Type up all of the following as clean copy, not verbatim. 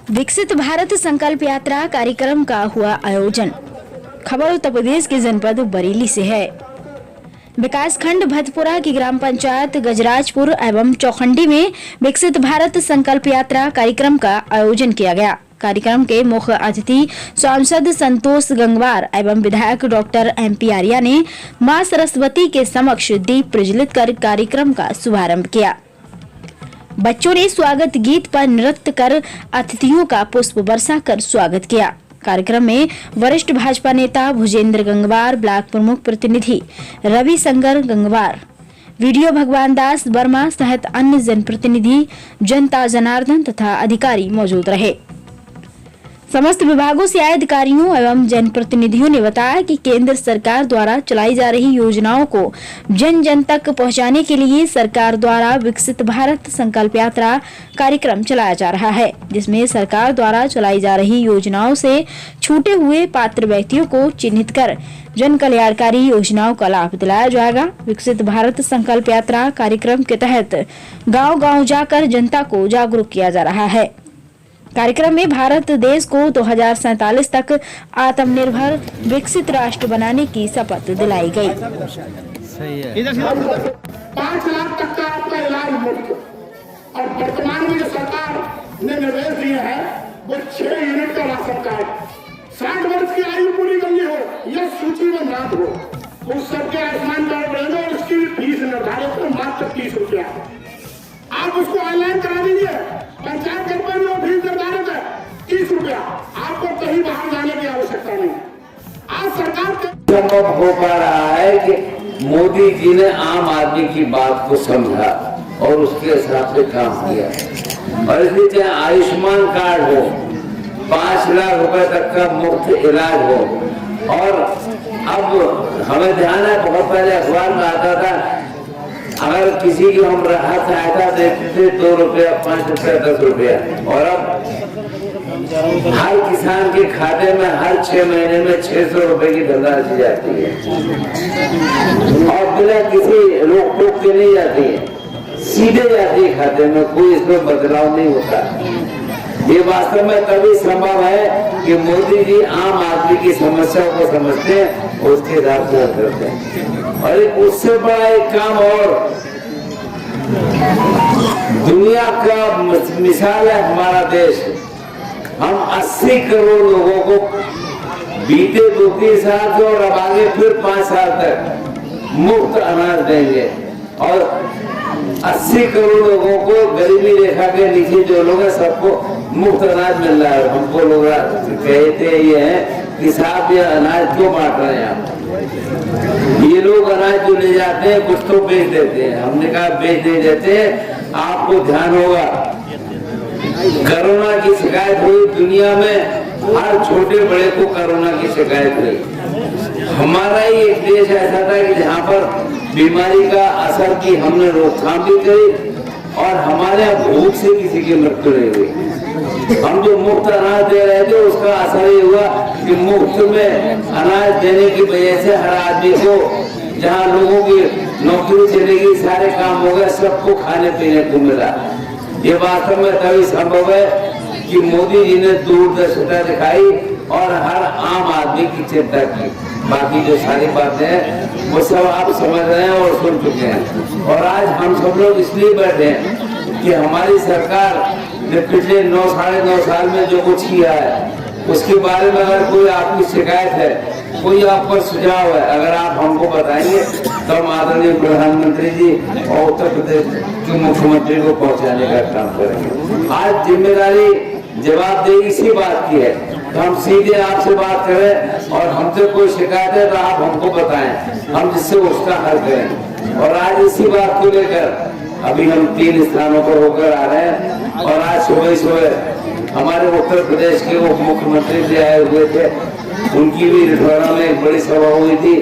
विकसित भारत संकल्प यात्रा कार्यक्रम का हुआ आयोजन। खबर उत्तर प्रदेश के जनपद बरेली से है। विकास खंड भतपुरा की ग्राम पंचायत गजराजपुर एवं चौखंडी में विकसित भारत संकल्प यात्रा कार्यक्रम का आयोजन किया गया। कार्यक्रम के मुख्य अतिथि सांसद संतोष गंगवार एवं विधायक डॉक्टर MP आर्या ने मां सरस्वती के समक्ष दीप प्रज्वलित कर कार्यक्रम का शुभारंभ किया। बच्चों ने स्वागत गीत पर नृत्य कर अतिथियों का पुष्प वर्षा कर स्वागत किया। कार्यक्रम में वरिष्ठ भाजपा नेता भुजेंद्र गंगवार, ब्लॉक प्रमुख प्रतिनिधि रवि शंकर गंगवार, वीडियो भगवान दास वर्मा सहित अन्य जनप्रतिनिधि, जनता जनार्दन तथा अधिकारी मौजूद रहे। समस्त विभागों से आए अधिकारियों एवं जनप्रतिनिधियों ने बताया कि केंद्र सरकार द्वारा चलाई जा रही योजनाओं को जन जन तक पहुंचाने के लिए सरकार द्वारा विकसित भारत संकल्प यात्रा कार्यक्रम चलाया जा रहा है, जिसमें सरकार द्वारा चलाई जा रही योजनाओं से छूटे हुए पात्र व्यक्तियों को चिन्हित कर जन कल्याणकारी योजनाओं का लाभ दिलाया जाएगा। विकसित भारत संकल्प यात्रा कार्यक्रम के तहत गाँव-गाँव जाकर जनता को जागरूक किया जा रहा है। कार्यक्रम में भारत देश को 2047 तक आत्मनिर्भर विकसित राष्ट्र बनाने की शपथ दिलाई गई। 5 लाख तक का आपका इलाज मुफ्त, और वर्तमान में जो सरकार ने निर्देश दिए हैं वो 6 यूनिट का राशन कार्ड, 60 वर्ष की आयु पूरी करनी हो या सूची में नाम हो, उस सबके आयुष्मान कार्ड बनेगा और उसकी फीस निर्धारित है मात्र 30 रुपया। आप उसको ऑनलाइन करा दीजिए, पंचायत घर पर वो फीस निर्धारित है 30 रुपया। आपको कहीं बाहर जाने की आवश्यकता नहीं। आज सरकार संभव हो पा रहा है कि मोदी जी ने आम आदमी की बात को समझा और उसके हिसाब से काम किया। और इसलिए चाहे आयुष्मान कार्ड हो, 5 लाख रुपए तक का मुफ्त इलाज हो, और अब हमें ध्यान है बहुत पहले अखबार में आता था अगर किसी की हम राहत सहायता देते थे 2 रुपया, 5 रुपया, 10 रुपया, और अब हर किसान के खाते में हर 6 महीने में 600 रुपए की धनराशि जाती है और बिना किसी रोक टोक के नहीं जाती है, सीधे जाती है खाते में, कोई इसमें बदलाव नहीं होता। ये वास्तव में तभी संभव है कि मोदी जी आम आदमी की समस्याओं को समझते हैं, उसके हिसाब से करते हैं। और एक उससे बड़ा एक काम और दुनिया का मिसाल है हमारा देश। हम 80 करोड़ लोगों को बीते 2-3 साल से और अब आगे फिर 5 साल तक मुफ्त अनाज देंगे, और 80 करोड़ लोगों को गरीबी रेखा के नीचे जो लोग हैं सबको मुफ्त अनाज मिल रहा है। हमको लोग कहते ये हैं कि साहब ये अनाज क्यों बांट रहे हैं आप? ये लोग अनाज जो ले जाते हैं कुछ तो बेच देते हैं। हमने कहा बेच नहीं देते। आपको ध्यान होगा कोरोना की शिकायत हुई दुनिया में, हर छोटे बड़े को कोरोना की शिकायत हुई। हमारा ही एक देश ऐसा था कि जहाँ पर बीमारी का असर की हमने रोकथाम भी करी और हमारे यहाँ भूख से किसी की मृत्यु नहीं हुई। हम जो मुफ्त अनाज दे रहे थे उसका असर ये हुआ कि मुफ्त में अनाज देने की वजह से हर आदमी को, जहाँ लोगों की नौकरी चलेगी, सारे काम हो गए, सबको खाने पीने को मिला। ये वास्तव में तभी संभव है कि मोदी जी ने दूरदर्शिता दिखाई और हर आम आदमी की चिंता की। बाकी जो सारी बातें हैं वो सब आप समझ रहे हैं और सुन चुके हैं। और आज हम सब लोग इसलिए बैठे हैं कि हमारी सरकार ने पिछले 9 साढ़े 9 साल में जो कुछ किया है उसके बारे में अगर कोई आपकी शिकायत है, कोई आपका सुझाव है, अगर आप हमको बताएंगे तो हम आदरणीय प्रधानमंत्री जी और उत्तर प्रदेश के मुख्यमंत्री को पहुंचाने का काम करेंगे। आज जिम्मेदारी जवाबदेही इसी बात की है, तो हम सीधे आपसे बात करें और हमसे कोई शिकायत है तो आप हमको बताएं, हम जिससे उसका हल करें। और आज इसी बात को लेकर अभी हम 3 स्थानों पर होकर आ रहे हैं, और आज सुबह हमारे उत्तर प्रदेश के उप मुख्यमंत्री भी आए हुए थे, उनकी भी रिठौरा में एक बड़ी सभा हुई थी।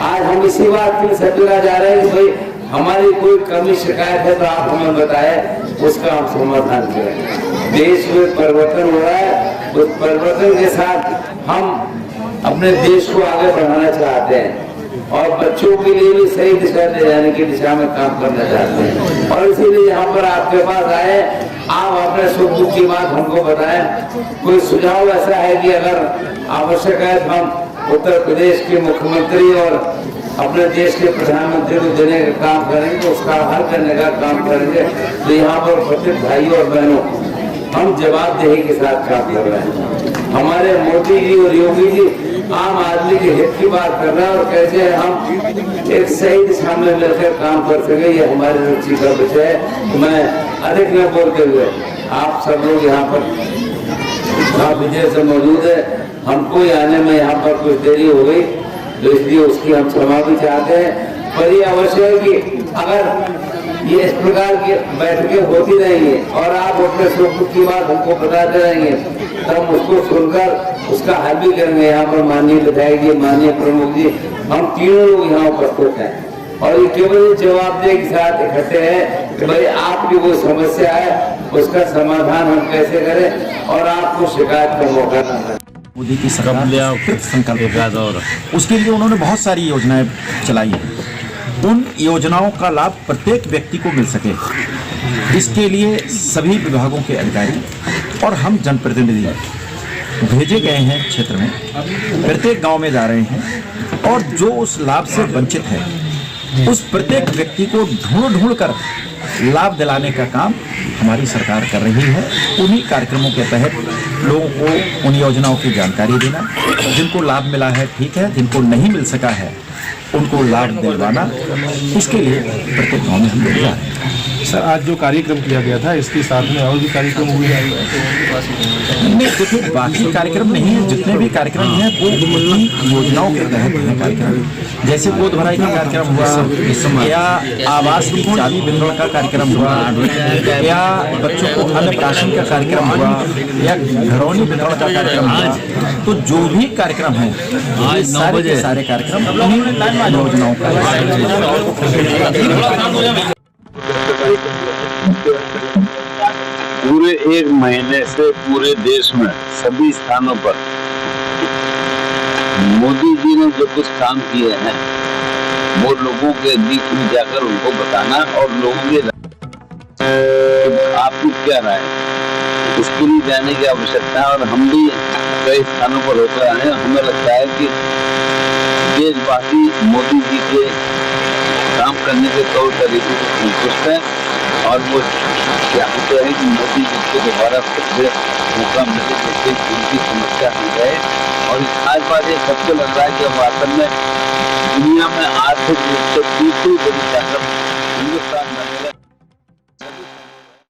आज हम इसी बात के लिए सचना जा रहे हैं कि भाई हमारी कोई कमी शिकायत है तो आप हमें बताएं, उसका हम समाधान करें। देश में परिवर्तन हो रहा है, उस परिवर्तन के साथ हम अपने देश को आगे बढ़ाना चाहते हैं और बच्चों के लिए भी सही दिशा ले जाने की दिशा में काम करना चाहते हैं। और इसीलिए यहाँ पर आपके पास आए आप अपने सुख दुख की बात हमको बताएं। कोई सुझाव ऐसा है कि अगर आवश्यक है तो हम उत्तर प्रदेश के मुख्यमंत्री और अपने देश के प्रधानमंत्री को देने का काम करेंगे, तो उसका हल करने का काम करेंगे। तो यहाँ पर प्रत्येक भाइयों और बहनों, हम जवाबदेही के साथ काम कर रहे हैं। हमारे मोदी जी और योगी जी आम आदमी के हित की बात कर रहे हैं और कैसे हम एक सही दिशा में मिलकर काम कर सके, ये हमारी रुचि का विषय है। तो मैं अधिक न बोलते हुए आप सब लोग यहाँ पर काफी देर से मौजूद है, हमको आने में यहाँ पर कुछ देरी हो गई, तो इसलिए उसकी हम क्षमा भी चाहते हैं। पर ये अवश्य है कि अगर ये इस प्रकार की बैठकें होती रहेंगी और आप अपने सुख दुख की बात हमको बताते रहेंगे, तो हम उसको सुनकर उसका हल भी करेंगे। यहाँ पर माननीय विधायक जी, माननीय प्रमुख जी, हम तीनों लोग यहाँ उपस्थित हैं और ये केवल जवाबदेही के साथ इकट्ठे हैं कि भाई आपकी वो समस्या है, उसका समाधान हम कैसे करें और आपको शिकायत का मौका न दें। मोदी की सरकार संकल्प और उसके लिए उन्होंने बहुत सारी योजनाएं चलाई हैं। उन योजनाओं का लाभ प्रत्येक व्यक्ति को मिल सके, इसके लिए सभी विभागों के अधिकारी और हम जनप्रतिनिधि भेजे गए हैं क्षेत्र में, प्रत्येक गांव में जा रहे हैं और जो उस लाभ से वंचित है उस प्रत्येक व्यक्ति को ढूंढ कर लाभ दिलाने का काम हमारी सरकार कर रही है। उन्हीं कार्यक्रमों के तहत लोगों को उन योजनाओं की जानकारी देना, जिनको लाभ मिला है ठीक है, जिनको नहीं मिल सका है उनको लाभ दिलवाना, इसके लिए प्रत्येक गाँव में हम लोग जा रहे हैं। सर, आज जो कार्यक्रम किया गया था इसके साथ में और भी कार्यक्रम हुए हैं? नहीं, देखिए बाकी कार्यक्रम नहीं है, जितने भी कार्यक्रम हैं वो उन्हीं योजनाओं के तहत हैं कार्यक्रम। जैसे गोद भराई का कार्यक्रम हुआ या आवास की चाबी वितरण का कार्यक्रम हुआ या बच्चों को अन्नप्राशन का कार्यक्रम हुआ या घरौनी वितरण का कार्यक्रम हुआ, तो जो भी कार्यक्रम है सारे के सारे कार्यक्रम उन्हीं योजनाओं का पूरे एक महीने से पूरे देश में सभी स्थानों पर मोदी जी ने जो कुछ काम किए हैं वो लोगों के बीच में जाकर उनको बताना और लोगों के आपकी क्या राय है उसके लिए जाने की आवश्यकता है। और हम भी कई स्थानों पर होकर आए हैं, हमें लगता है कि देशवासी मोदी जी के काम करने के तौर तरीके से संतुष्ट है और वो चाहते हैं कि मोदी जी को दोबारा फिर से मौका मिले जिससे उनकी समस्या हल जाए। और इस खास बात ये सबको लग रहा है कि अब वास्तव में दुनिया में आर्थिक रूप से तीसरी बड़ी ताकत हिंदुस्तान